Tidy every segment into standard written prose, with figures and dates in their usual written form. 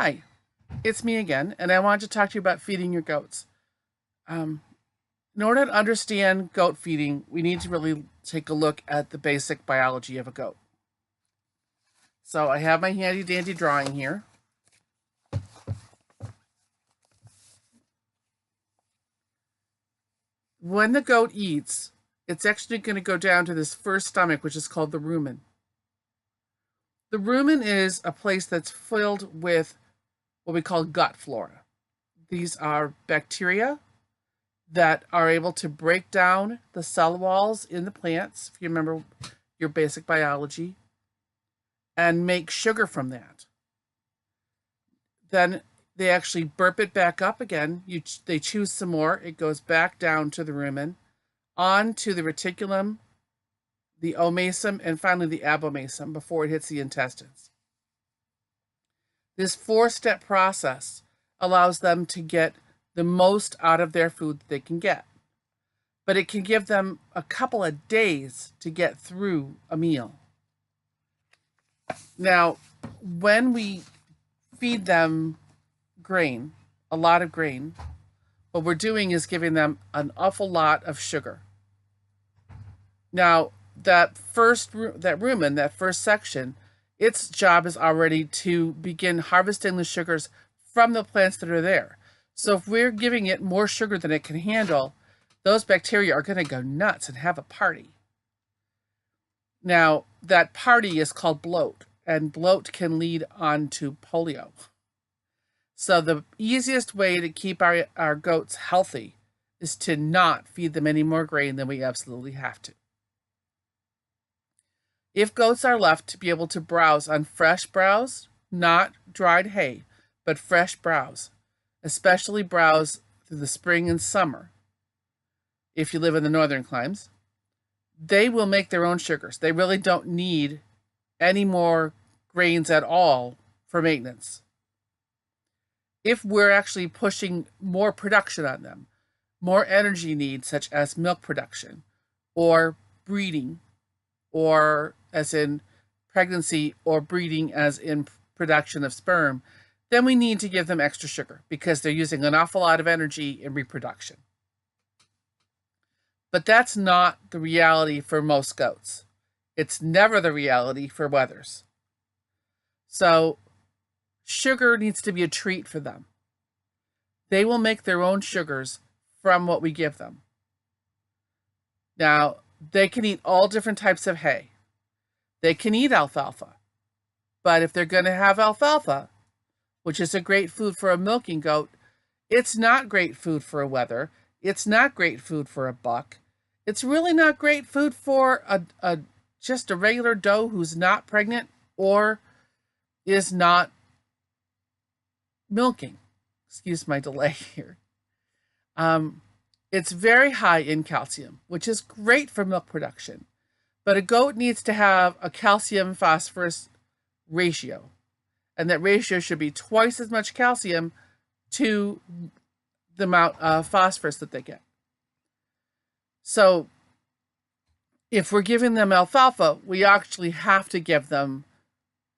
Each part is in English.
Hi, it's me again, and I wanted to talk to you about feeding your goats. In order to understand goat feeding, we need to really take a look at the basic biology of a goat. So I have my handy dandy drawing here. When the goat eats, it's actually going to go down to this first stomach, which is called the rumen. The rumen is a place that's filled with what we call gut flora. These are bacteria that are able to break down the cell walls in the plants, if you remember your basic biology, and make sugar from that. Then they actually burp it back up again. They chew some more. It goes back down to the rumen, on to the reticulum, the omasum, and finally the abomasum before it hits the intestines. This four-step process allows them to get the most out of their food that they can get. But it can give them a couple of days to get through a meal. Now, when we feed them grain, a lot of grain, what we're doing is giving them an awful lot of sugar. Now, that rumen, that first section, its job is already to begin harvesting the sugars from the plants that are there. So if we're giving it more sugar than it can handle, those bacteria are going to go nuts and have a party. Now, that party is called bloat, and bloat can lead on to polio. So the easiest way to keep our goats healthy is to not feed them any more grain than we absolutely have to. If goats are left to be able to browse on fresh browse, not dried hay, but fresh browse, especially browse through the spring and summer, if you live in the northern climes, they will make their own sugars. They really don't need any more grains at all for maintenance. If we're actually pushing more production on them, more energy needs such as milk production or breeding, or as in pregnancy, or breeding as in production of sperm, then we need to give them extra sugar because they're using an awful lot of energy in reproduction. But that's not the reality for most goats. It's never the reality for wethers. So sugar needs to be a treat for them. They will make their own sugars from what we give them. Now, they can eat all different types of hay. They can eat alfalfa. But if they're going to have alfalfa, which is a great food for a milking goat, it's not great food for a wether. It's not great food for a buck. It's really not great food for just a regular doe who's not pregnant or is not milking. Excuse my delay here. It's very high in calcium, which is great for milk production. But a goat needs to have a calcium-phosphorus ratio. And that ratio should be twice as much calcium to the amount of phosphorus that they get. So if we're giving them alfalfa, we actually have to give them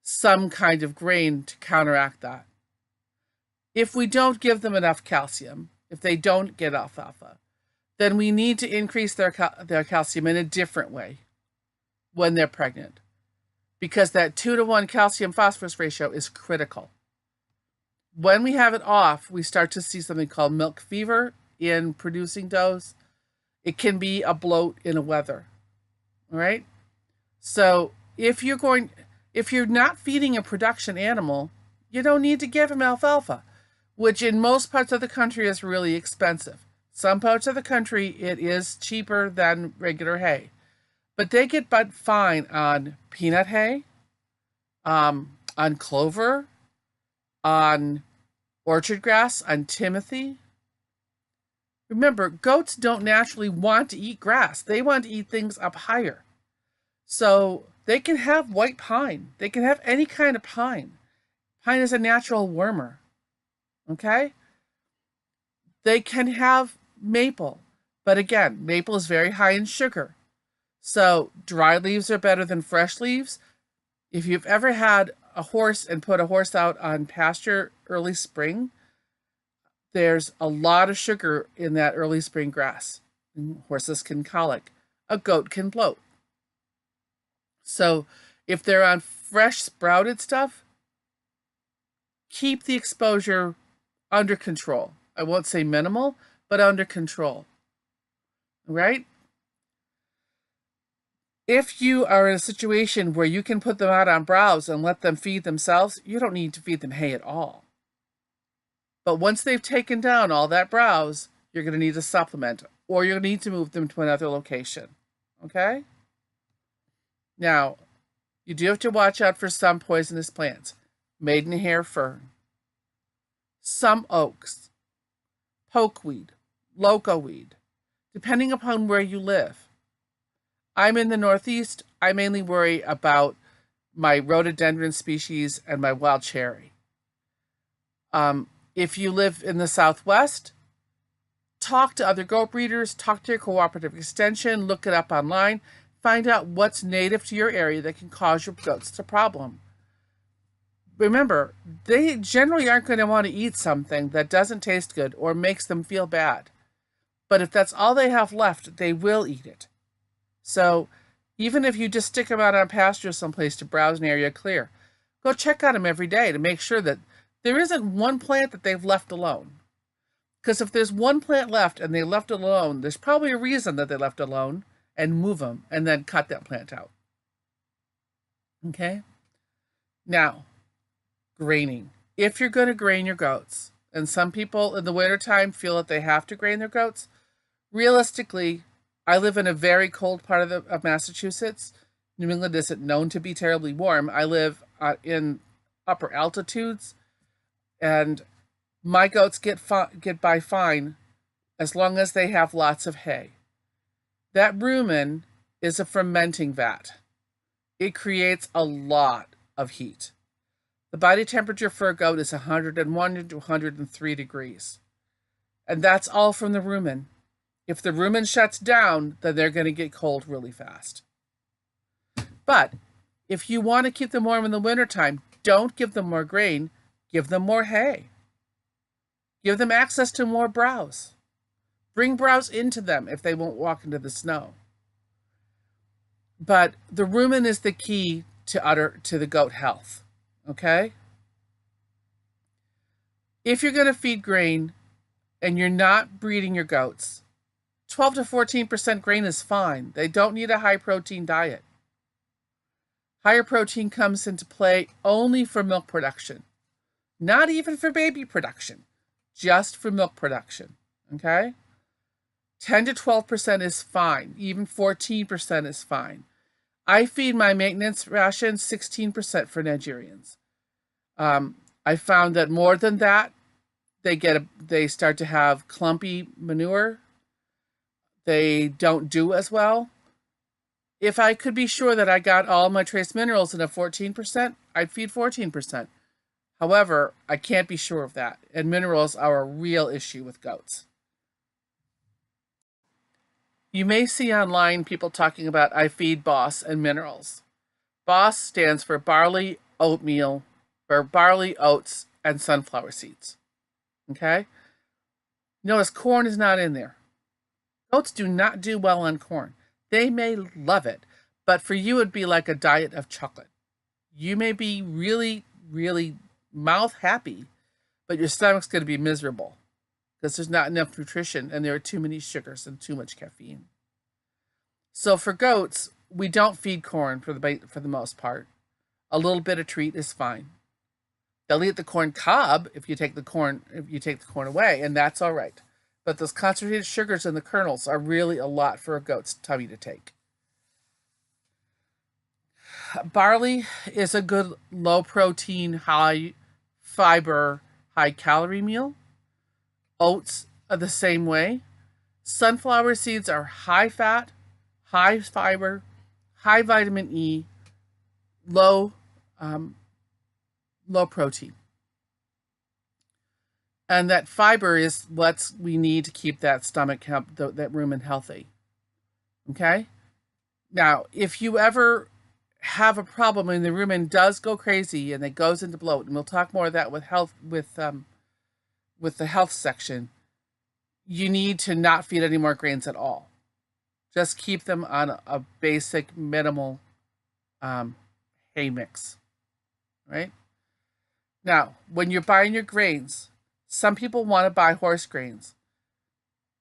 some kind of grain to counteract that. If we don't give them enough calcium, if they don't get alfalfa, then we need to increase their calcium in a different way when they're pregnant, because that 2-to-1 calcium phosphorus ratio is critical. When we have it off, we start to see something called milk fever in producing does. It can be a bloat in a wether. All right. So if you're not feeding a production animal, you don't need to give him alfalfa, which in most parts of the country is really expensive. Some parts of the country, it is cheaper than regular hay. But they get fine on peanut hay, on clover, on orchard grass, on timothy. Remember, goats don't naturally want to eat grass. They want to eat things up higher. So they can have white pine. They can have any kind of pine. Pine is a natural wormer. Okay? They can have maple. But again, maple is very high in sugar. So dry leaves are better than fresh leaves. If you've ever had a horse and put a horse out on pasture early spring, there's a lot of sugar in that early spring grass. Horses can colic. A goat can bloat. So if they're on fresh sprouted stuff, keep the exposure under control. I won't say minimal, but under control. Right? If you are in a situation where you can put them out on browse and let them feed themselves, you don't need to feed them hay at all. But once they've taken down all that browse, you're going to need a supplement, or you're going to need to move them to another location. Okay? Now, you do have to watch out for some poisonous plants. Maidenhair fern, some oaks, pokeweed, locoweed, depending upon where you live. I'm in the Northeast. I mainly worry about my rhododendron species and my wild cherry. If you live in the Southwest, talk to other goat breeders, talk to your cooperative extension, look it up online, find out what's native to your area that can cause your goats a problem. Remember, they generally aren't going to want to eat something that doesn't taste good or makes them feel bad. But if that's all they have left, they will eat it. So even if you just stick them out on pasture someplace to browse an area clear, go check on them every day to make sure that there isn't one plant that they've left alone. Because if there's one plant left and they left it alone, there's probably a reason that they left it alone, and move them and then cut that plant out. Okay? Now, graining. If you're going to grain your goats, and some people in the wintertime feel that they have to grain their goats, realistically, I live in a very cold part of Massachusetts. New England isn't known to be terribly warm. I live in upper altitudes, and my goats get by fine as long as they have lots of hay. That rumen is a fermenting vat. It creates a lot of heat. The body temperature for a goat is 101 to 103 degrees. And that's all from the rumen. If the rumen shuts down, then they're going to get cold really fast. But if you want to keep them warm in the wintertime, don't give them more grain, give them more hay. Give them access to more browse. Bring browse into them if they won't walk into the snow. But the rumen is the key to the goat health. Okay? If you're going to feed grain and you're not breeding your goats, 12 to 14% grain is fine. They don't need a high protein diet. Higher protein comes into play only for milk production, not even for baby production, just for milk production. Okay? 10 to 12% is fine. Even 14% is fine. I feed my maintenance ration 16% for Nigerians. I found that more than that, they start to have clumpy manure. They don't do as well. If I could be sure that I got all my trace minerals in a 14%, I'd feed 14%. However, I can't be sure of that, and minerals are a real issue with goats. You may see online people talking about I feed BOSS and minerals. BOSS stands for barley, oatmeal, or barley, oats, and sunflower seeds. Okay? Notice corn is not in there. Goats do not do well on corn. They may love it, but for you it'd be like a diet of chocolate. You may be really, really mouth happy, but your stomach's going to be miserable because there's not enough nutrition and there are too many sugars and too much caffeine. So for goats, we don't feed corn for the most part. A little bit of treat is fine. They'll eat the corn cob if you take the corn away, and that's all right. But those concentrated sugars in the kernels are really a lot for a goat's tummy to take. Barley is a good low protein, high fiber, high calorie meal. Oats are the same way. Sunflower seeds are high fat, high fiber, high vitamin E, low protein. And that fiber is what we need to keep that stomach, that rumen healthy. Okay? Now, if you ever have a problem when the rumen does go crazy and it goes into bloat, and we'll talk more of that with health with the health section, you need to not feed any more grains at all. Just keep them on a basic minimal hay mix, right? Now, when you're buying your grains, some people want to buy horse grains.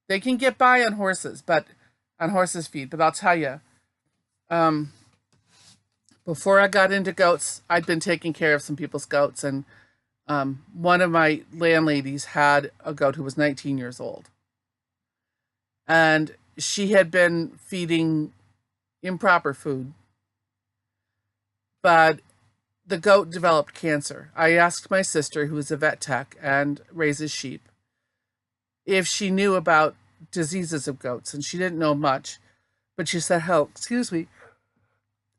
They can get by on horses, but on horses feed. But I'll tell you, before I got into goats, I'd been taking care of some people's goats, and one of my landladies had a goat who was 19 years old, and she had been feeding improper food, but the goat developed cancer. I asked my sister, who is a vet tech and raises sheep, if she knew about diseases of goats, and she didn't know much. But she said, "Oh, excuse me,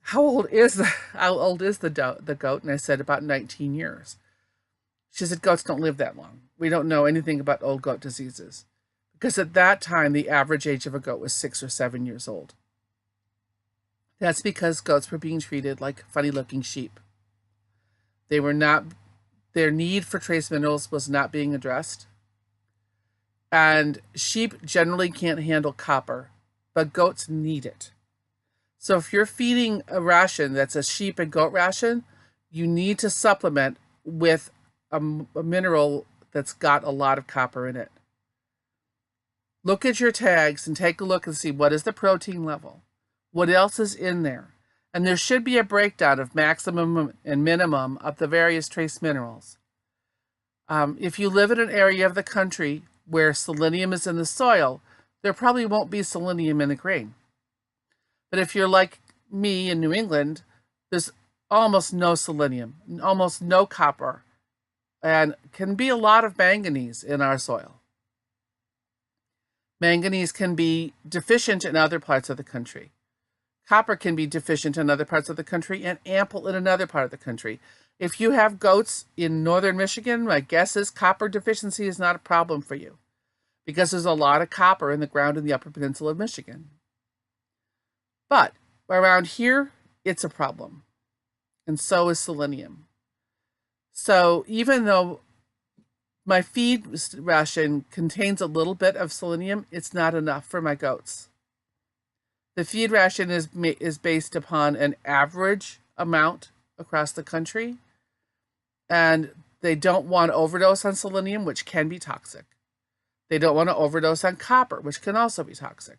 how old is the goat?" And I said, "About 19 years." She said, "Goats don't live that long. We don't know anything about old goat diseases." Because at that time, the average age of a goat was 6 or 7 years old. That's because goats were being treated like funny-looking sheep. They were not, their need for trace minerals was not being addressed. And sheep generally can't handle copper, but goats need it. So if you're feeding a ration that's a sheep and goat ration, you need to supplement with a mineral that's got a lot of copper in it. Look at your tags and take a look and see what is the protein level. What else is in there? And there should be a breakdown of maximum and minimum of the various trace minerals. If you live in an area of the country where selenium is in the soil, there probably won't be selenium in the grain. But if you're like me in New England, there's almost no selenium, almost no copper, and can be a lot of manganese in our soil. Manganese can be deficient in other parts of the country. Copper can be deficient in other parts of the country and ample in another part of the country. If you have goats in northern Michigan, my guess is copper deficiency is not a problem for you, because there's a lot of copper in the ground in the Upper Peninsula of Michigan. But around here, it's a problem. And so is selenium. So even though my feed ration contains a little bit of selenium, it's not enough for my goats. The feed ration is based upon an average amount across the country, and they don't want to overdose on selenium, which can be toxic. They don't want to overdose on copper, which can also be toxic.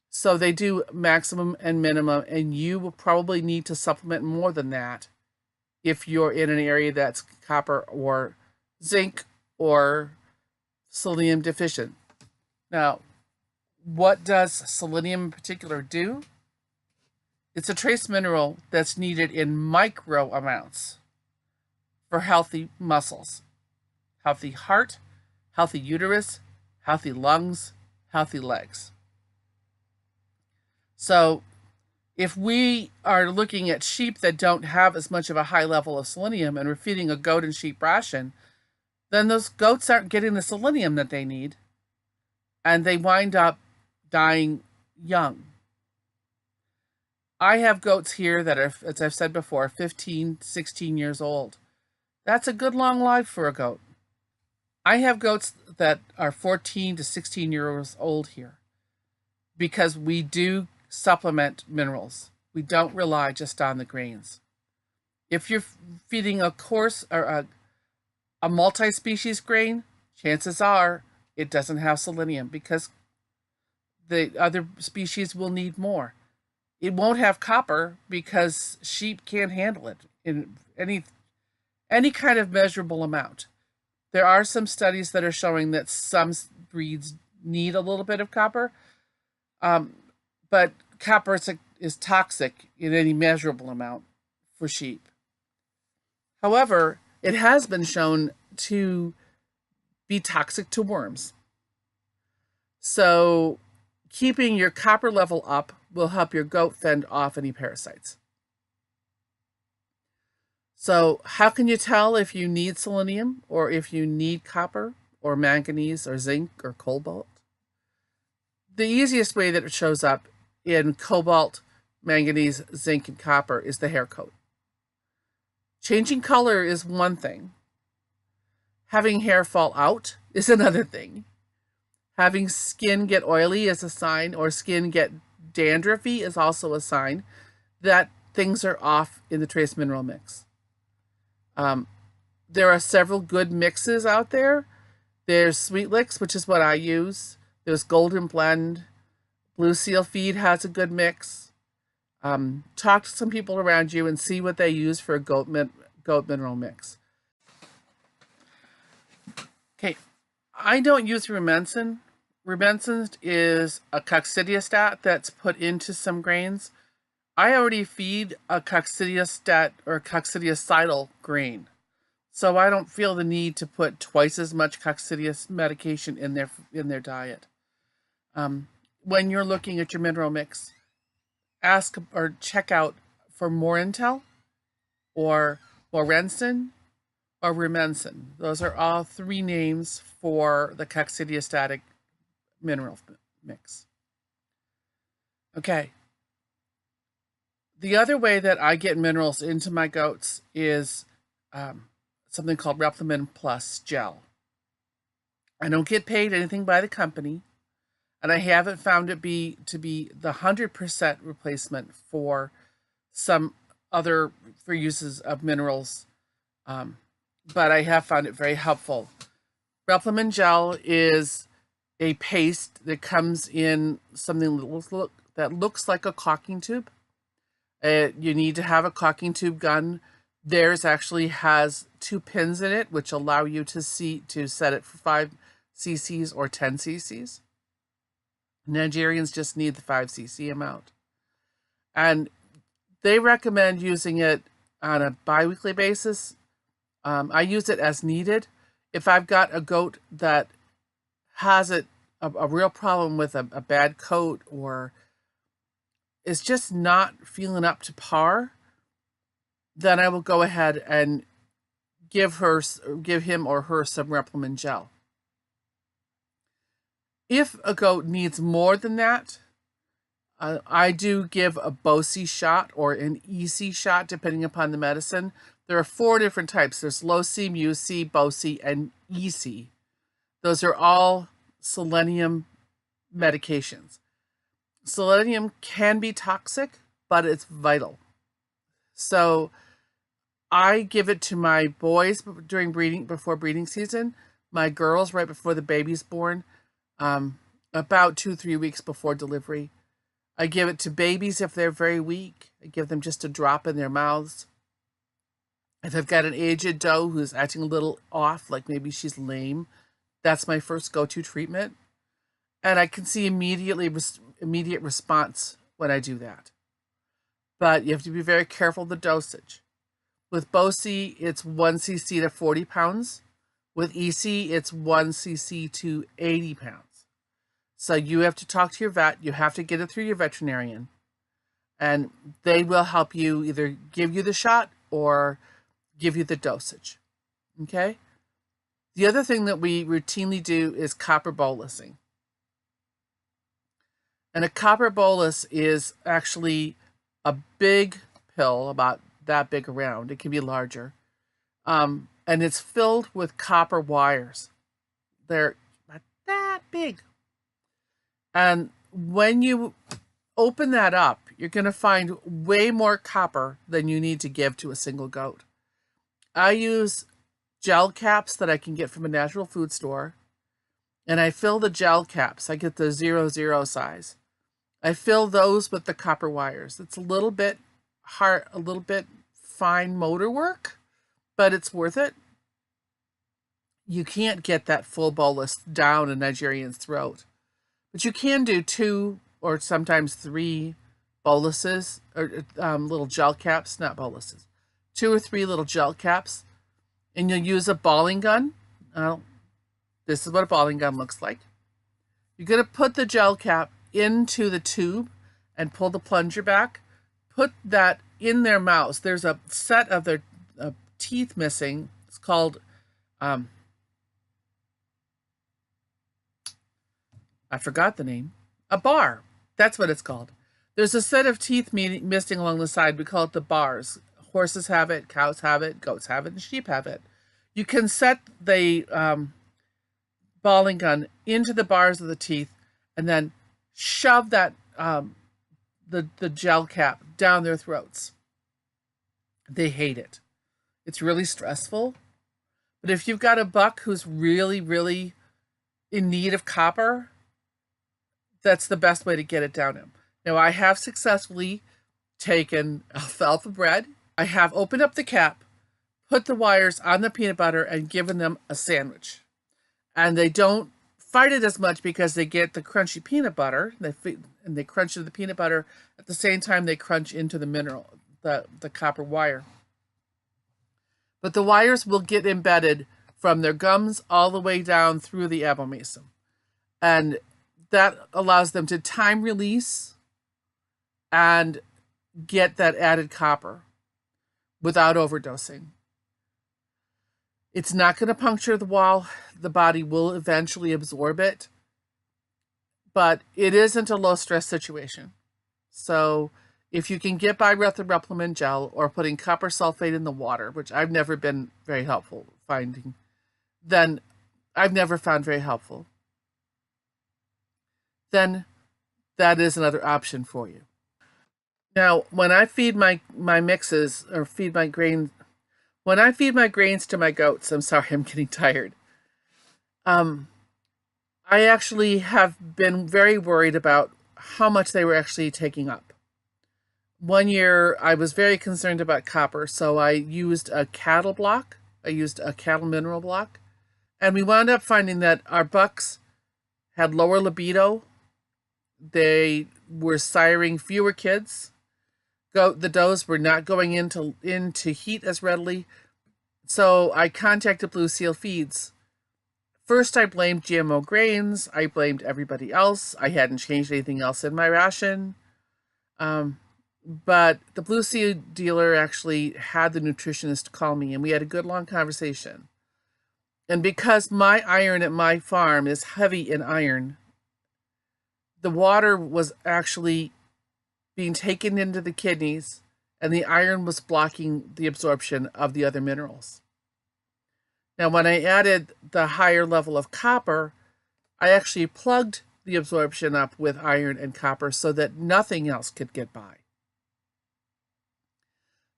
So they do maximum and minimum, and you will probably need to supplement more than that if you're in an area that's copper or zinc or selenium deficient. Now, what does selenium in particular do? It's a trace mineral that's needed in micro amounts for healthy muscles, healthy heart, healthy uterus, healthy lungs, healthy legs. So if we are looking at sheep that don't have as much of a high level of selenium and we're feeding a goat and sheep ration, then those goats aren't getting the selenium that they need, and they wind up dying young. I have goats here that are, as I've said before, 15, 16 years old. That's a good long life for a goat. I have goats that are 14 to 16 years old here because we do supplement minerals. We don't rely just on the grains. If you're feeding a coarse or a multi-species grain, chances are it doesn't have selenium because the other species will need more. It won't have copper because sheep can't handle it in any kind of measurable amount. There are some studies that are showing that some breeds need a little bit of copper, but copper is toxic in any measurable amount for sheep. However, it has been shown to be toxic to worms. So keeping your copper level up will help your goat fend off any parasites. So how can you tell if you need selenium or if you need copper or manganese or zinc or cobalt? The easiest way that it shows up in cobalt manganese, zinc, and copper is the hair coat. Changing color is one thing. Having hair fall out is another thing. Having skin get oily is a sign, or skin get dandruffy is also a sign that things are off in the trace mineral mix. There are several good mixes out there. There's Sweet Licks, which is what I use. There's Golden Blend. Blue Seal Feed has a good mix. Talk to some people around you and see what they use for a goat mineral mix. Okay, I don't use rumensin. Rumensin is a coccidiostat that's put into some grains. I already feed a coccidiostat or coccidiocidal grain, so I don't feel the need to put twice as much coccidious medication in their diet. When you're looking at your mineral mix, ask or check out for Morintel or Morensin or rumensin. Those are all three names for the coccidiostatic mineral mix. Okay. The other way that I get minerals into my goats is something called Replemin Plus Gel. I don't get paid anything by the company, and I haven't found it to be the 100% replacement for some other for uses of minerals, but I have found it very helpful. Replemin Gel is a paste that comes in something that looks like a caulking tube. You need to have a caulking tube gun. Theirs actually has 2 pins in it, which allow you to set it for 5 cc's or 10 cc's. Nigerians just need the 5 cc amount. And they recommend using it on a bi-weekly basis. I use it as needed. If I've got a goat that has a real problem with a bad coat or is just not feeling up to par, then I will go ahead and give him or her some Replemin Gel. If a goat needs more than that, I do give a BOCI shot or an EC shot, depending upon the medicine. There are 4 different types. There's Low-C, Mu-C, BOCI, and EC. Those are all selenium medications. Selenium can be toxic, but it's vital. So I give it to my boys before breeding season, my girls right before the baby's born, about 2-3 weeks before delivery. I give it to babies if they're very weak. I give them just a drop in their mouths. If I've got an aged doe who's acting a little off, like maybe she's lame, that's my first go-to treatment. And I can see immediate response when I do that. But you have to be very careful of the dosage. With BOCI, it's 1 cc to 40 pounds. With EC, it's 1 cc to 80 pounds. So you have to talk to your vet. You have to get it through your veterinarian. And they will help you either give you the shot or give you the dosage. Okay? The other thing that we routinely do is copper bolusing. And a copper bolus is actually a big pill, about that big around. It can be larger. And it's filled with copper wires. They're about that big. And when you open that up, you're going to find way more copper than you need to give to a single goat. I use gel caps that I can get from a natural food store. And I fill the gel caps. I get the 00 size. I fill those with the copper wires. It's a little bit hard, a little bit fine motor work, but it's worth it. You can't get that full bolus down a Nigerian's throat, but you can do 2 or sometimes 3 boluses or little gel caps, not boluses, 2 or 3 little gel caps, and you'll use a balling gun. This is what a balling gun looks like. You're going to put the gel cap into the tube and pull the plunger back. Put that in their mouths. There's a set of their teeth missing. It's called, I forgot the name. A bar. That's what it's called. There's a set of teeth missing along the side. We call it the bars. Horses have it, cows have it, goats have it, and sheep have it. You can set the balling gun into the bars of the teeth and then shove that the gel cap down their throats. They hate it. It's really stressful. But if you've got a buck who's really, really in need of copper, that's the best way to get it down him. Now, I have successfully taken alfalfa bread. I have opened up the cap, put the wires on the peanut butter, and given them a sandwich. And they don't fight it as much because they get the crunchy peanut butter. They crunch into the peanut butter at the same time they crunch into the mineral, the copper wire. But the wires will get embedded from their gums all the way down through the abomasum. And that allows them to time release and get that added copper without overdosing. It's not going to puncture the wall. The body will eventually absorb it. But it isn't a low-stress situation. So if you can get by with the Replimon gel or putting copper sulfate in the water, which I've never been very helpful finding, then I've never found very helpful, then that is another option for you. Now, when I feed my mixes or feed my grain, when I feed my grains to my goats, I'm sorry, I'm getting tired. I actually have been very worried about how much they were actually taking up. One year, I was very concerned about copper, so I used a cattle block. I used a cattle mineral block. And we wound up finding that our bucks had lower libido. They were siring fewer kids. The does were not going into heat as readily. So I contacted Blue Seal Feeds. First, I blamed GMO grains. I blamed everybody else. I hadn't changed anything else in my ration. But the Blue Seal dealer actually had the nutritionist call me, and we had a good long conversation. And because my iron at my farm is heavy in iron, the water was actually being taken into the kidneys, and the iron was blocking the absorption of the other minerals. Now, when I added the higher level of copper, I actually plugged the absorption up with iron and copper so that nothing else could get by.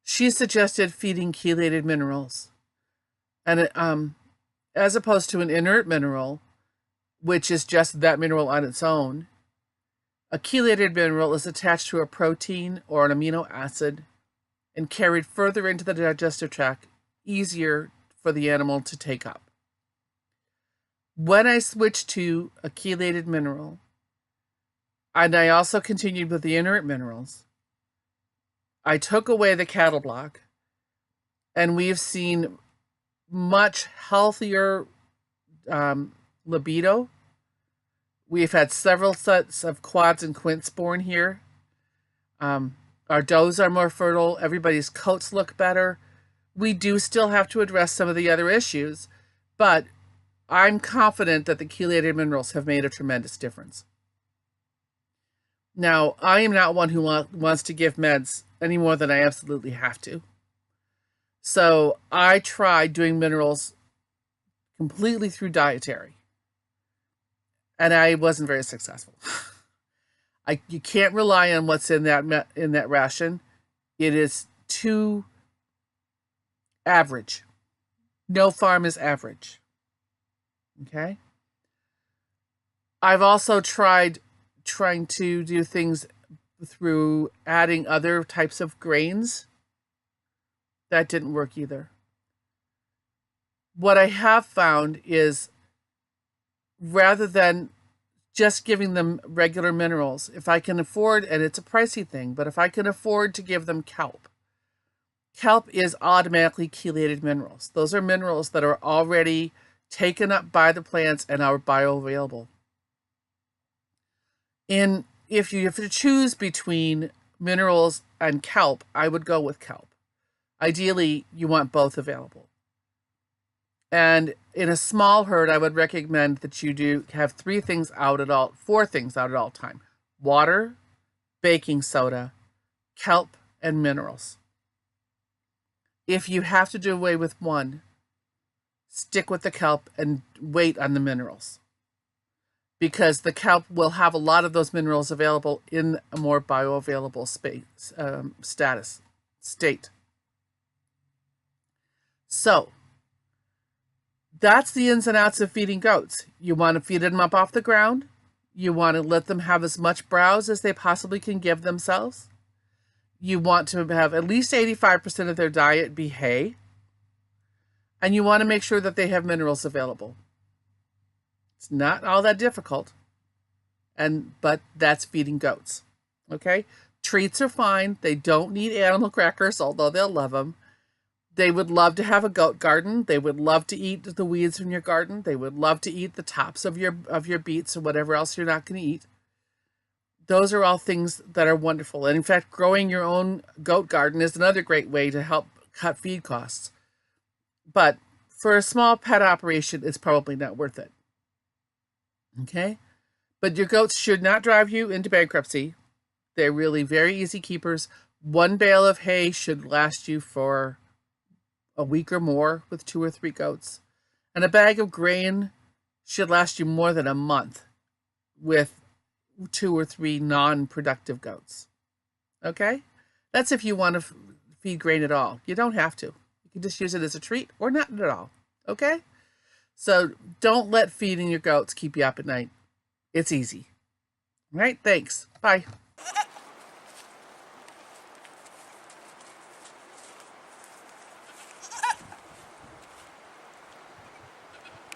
She suggested feeding chelated minerals, and as opposed to an inert mineral, which is just that mineral on its own. A chelated mineral is attached to a protein or an amino acid and carried further into the digestive tract, easier for the animal to take up. When I switched to a chelated mineral, and I also continued with the inert minerals, I took away the cattle block, and we've seen much healthier libido. We've had several sets of quads and quints born here. Our does are more fertile. Everybody's coats look better. We do still have to address some of the other issues, but I'm confident that the chelated minerals have made a tremendous difference. Now, I am not one who wants to give meds any more than I absolutely have to. So I tried doing minerals completely through dietary, and I wasn't very successful. You can't rely on what's in that ration. It is too average. No farm is average. Okay? I've also trying to do things through adding other types of grains. That didn't work either. What I have found is, rather than just giving them regular minerals, if I can afford, and it's a pricey thing, but if I can afford to give them kelp, kelp is automatically chelated minerals. Those are minerals that are already taken up by the plants and are bioavailable. And if you have to choose between minerals and kelp, I would go with kelp. Ideally, you want both available. And in a small herd, I would recommend that you do have 4 things out at all time: water, baking soda, kelp, and minerals. If you have to do away with one, stick with the kelp and wait on the minerals, because the kelp will have a lot of those minerals available in a more bioavailable state. So that's the ins and outs of feeding goats. You want to feed them up off the ground. You want to let them have as much browse as they possibly can give themselves. You want to have at least 85% of their diet be hay. And you want to make sure that they have minerals available. It's not all that difficult. But that's feeding goats. Okay? Treats are fine. They don't need animal crackers, although they'll love them. They would love to have a goat garden. They would love to eat the weeds from your garden. They would love to eat the tops of your beets or whatever else you're not going to eat. Those are all things that are wonderful. And in fact, growing your own goat garden is another great way to help cut feed costs. But for a small pet operation, it's probably not worth it. Okay? But your goats should not drive you into bankruptcy. They're really very easy keepers. One bale of hay should last you for a week or more with 2 or 3 goats. And a bag of grain should last you more than a month with 2 or 3 non-productive goats. Okay? That's if you want to feed grain at all. You don't have to. You can just use it as a treat or not at all. Okay? So don't let feeding your goats keep you up at night. It's easy. All right? Thanks. Bye.